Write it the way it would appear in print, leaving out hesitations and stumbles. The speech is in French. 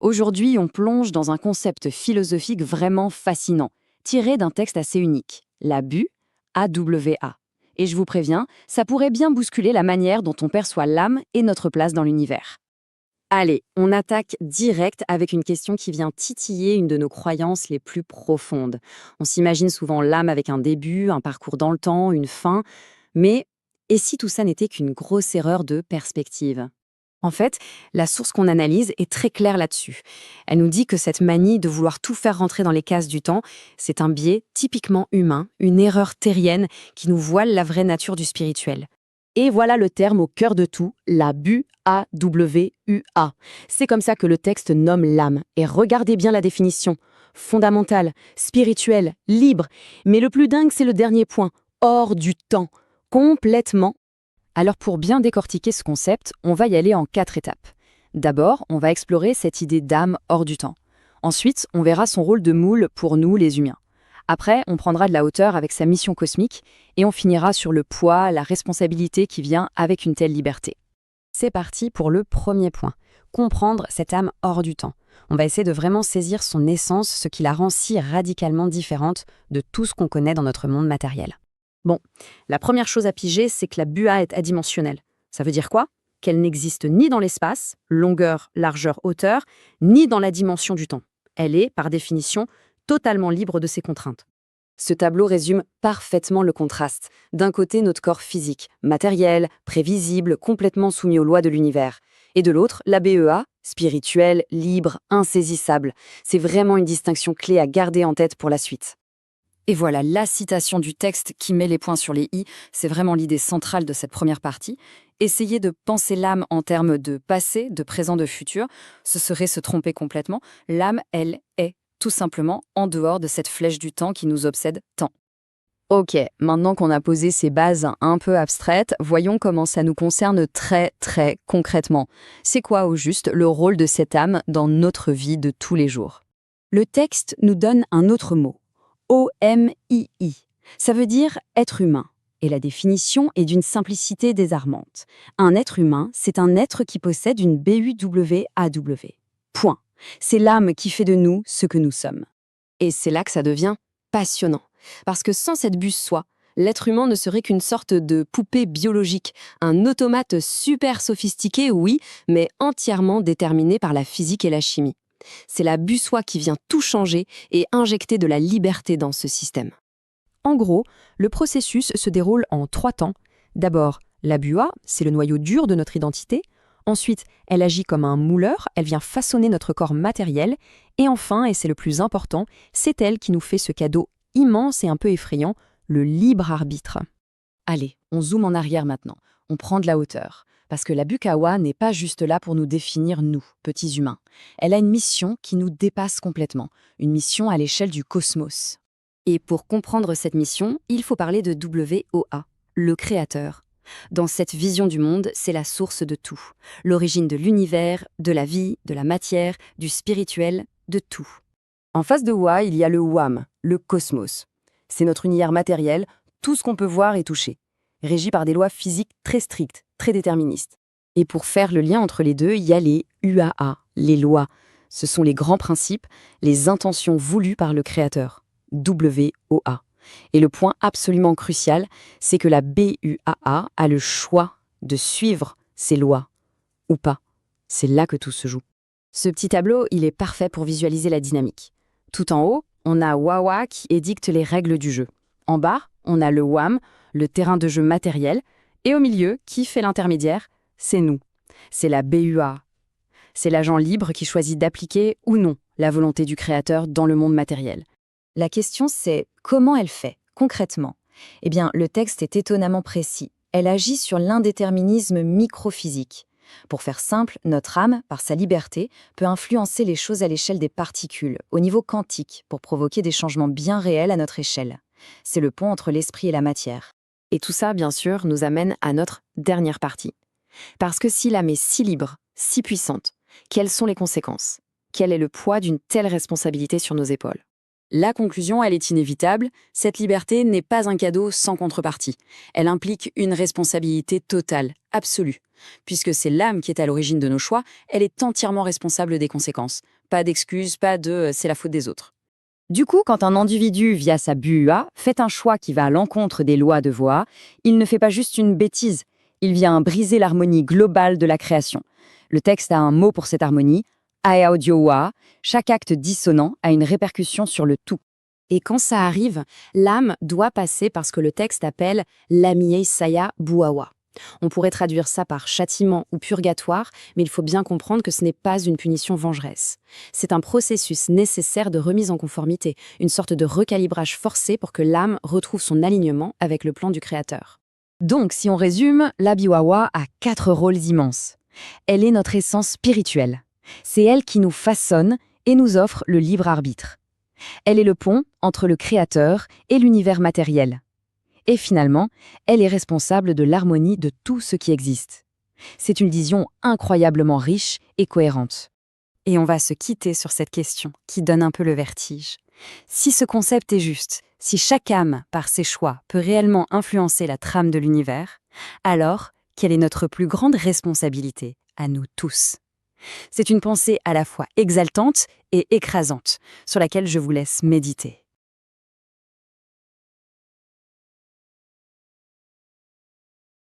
Aujourd'hui, on plonge dans un concept philosophique vraiment fascinant, tiré d'un texte assez unique, la BU, AWA. Et je vous préviens, ça pourrait bien bousculer la manière dont on perçoit l'âme et notre place dans l'univers. Allez, on attaque direct avec une question qui vient titiller une de nos croyances les plus profondes. On s'imagine souvent l'âme avec un début, un parcours dans le temps, une fin, mais et si tout ça n'était qu'une grosse erreur de perspective? En fait, la source qu'on analyse est très claire là-dessus. Elle nous dit que cette manie de vouloir tout faire rentrer dans les cases du temps, c'est un biais typiquement humain, une erreur terrienne qui nous voile la vraie nature du spirituel. Et voilà le terme au cœur de tout, la BUAWUA. C'est comme ça que le texte nomme l'âme. Et regardez bien la définition. Fondamentale, spirituelle, libre. Mais le plus dingue, c'est le dernier point, hors du temps. Complètement. Alors pour bien décortiquer ce concept, on va y aller en 4 étapes. D'abord, on va explorer cette idée d'âme hors du temps. Ensuite, on verra son rôle de moule pour nous, les humains. Après, on prendra de la hauteur avec sa mission cosmique et on finira sur le poids, la responsabilité qui vient avec une telle liberté. C'est parti pour le premier point, comprendre cette âme hors du temps. On va essayer de vraiment saisir son essence, ce qui la rend si radicalement différente de tout ce qu'on connaît dans notre monde matériel. Bon, la première chose à piger, c'est que la BUA est adimensionnelle. Ça veut dire quoi? Qu'elle n'existe ni dans l'espace, longueur, largeur, hauteur, ni dans la dimension du temps. Elle est, par définition, totalement libre de ses contraintes. Ce tableau résume parfaitement le contraste. D'un côté, notre corps physique, matériel, prévisible, complètement soumis aux lois de l'univers. Et de l'autre, la BEA, spirituelle, libre, insaisissable. C'est vraiment une distinction clé à garder en tête pour la suite. Et voilà, la citation du texte qui met les points sur les i, c'est vraiment l'idée centrale de cette première partie. Essayer de penser l'âme en termes de passé, de présent, de futur, ce serait se tromper complètement. L'âme, elle, est tout simplement en dehors de cette flèche du temps qui nous obsède tant. Ok, maintenant qu'on a posé ces bases un peu abstraites, voyons comment ça nous concerne très très concrètement. C'est quoi au juste le rôle de cette âme dans notre vie de tous les jours? Le texte nous donne un autre mot. OMII. Ça veut dire être humain. Et la définition est d'une simplicité désarmante. Un être humain, c'est un être qui possède une BUWAW. Point. C'est l'âme qui fait de nous ce que nous sommes. Et c'est là que ça devient passionnant. Parce que sans cette buse soi, l'être humain ne serait qu'une sorte de poupée biologique, un automate super sophistiqué, oui, mais entièrement déterminé par la physique et la chimie. C'est la BU-soi qui vient tout changer et injecter de la liberté dans ce système. En gros, le processus se déroule en 3 temps. D'abord, la BUA, c'est le noyau dur de notre identité. Ensuite, elle agit comme un mouleur, elle vient façonner notre corps matériel. Et enfin, et c'est le plus important, c'est elle qui nous fait ce cadeau immense et un peu effrayant, le libre arbitre. Allez, on zoome en arrière maintenant. On prend de la hauteur. Parce que la Bukawa n'est pas juste là pour nous définir, nous, petits humains. Elle a une mission qui nous dépasse complètement, une mission à l'échelle du cosmos. Et pour comprendre cette mission, il faut parler de WOA, le créateur. Dans cette vision du monde, c'est la source de tout. L'origine de l'univers, de la vie, de la matière, du spirituel, de tout. En face de Wa, il y a le WAM, le cosmos. C'est notre univers matériel, tout ce qu'on peut voir et toucher, régi par des lois physiques très strictes, très déterministes. Et pour faire le lien entre les deux, il y a les UAA, les lois. Ce sont les grands principes, les intentions voulues par le Créateur, WOA. Et le point absolument crucial, c'est que la BUAA a le choix de suivre ces lois, ou pas. C'est là que tout se joue. Ce petit tableau, il est parfait pour visualiser la dynamique. Tout en haut, on a Wawa qui édicte les règles du jeu. En bas, on a le WAM, le terrain de jeu matériel, et au milieu, qui fait l'intermédiaire? C'est nous. C'est la BUA. C'est l'agent libre qui choisit d'appliquer ou non la volonté du créateur dans le monde matériel. La question, c'est comment elle fait, concrètement? Eh bien, le texte est étonnamment précis. Elle agit sur l'indéterminisme microphysique. Pour faire simple, notre âme, par sa liberté, peut influencer les choses à l'échelle des particules, au niveau quantique, pour provoquer des changements bien réels à notre échelle. C'est le pont entre l'esprit et la matière. Et tout ça, bien sûr, nous amène à notre dernière partie. Parce que si l'âme est si libre, si puissante, quelles sont les conséquences? Quel est le poids d'une telle responsabilité sur nos épaules? La conclusion, elle est inévitable, cette liberté n'est pas un cadeau sans contrepartie. Elle implique une responsabilité totale, absolue. Puisque c'est l'âme qui est à l'origine de nos choix, elle est entièrement responsable des conséquences. Pas d'excuses, pas de c'est la faute des autres. Du coup, quand un individu, via sa BUA, fait un choix qui va à l'encontre des lois de voix, il ne fait pas juste une bêtise, il vient briser l'harmonie globale de la création. Le texte a un mot pour cette harmonie, Aeaudioa, chaque acte dissonant a une répercussion sur le tout. Et quand ça arrive, l'âme doit passer par ce que le texte appelle l'amiei saya buawa. On pourrait traduire ça par châtiment ou purgatoire, mais il faut bien comprendre que ce n'est pas une punition vengeresse. C'est un processus nécessaire de remise en conformité, une sorte de recalibrage forcé pour que l'âme retrouve son alignement avec le plan du Créateur. Donc, si on résume, la Biwawa a 4 rôles immenses. Elle est notre essence spirituelle. C'est elle qui nous façonne et nous offre le libre arbitre. Elle est le pont entre le Créateur et l'univers matériel. Et finalement, elle est responsable de l'harmonie de tout ce qui existe. C'est une vision incroyablement riche et cohérente. Et on va se quitter sur cette question qui donne un peu le vertige. Si ce concept est juste, si chaque âme, par ses choix, peut réellement influencer la trame de l'univers, alors quelle est notre plus grande responsabilité à nous tous ? C'est une pensée à la fois exaltante et écrasante, sur laquelle je vous laisse méditer.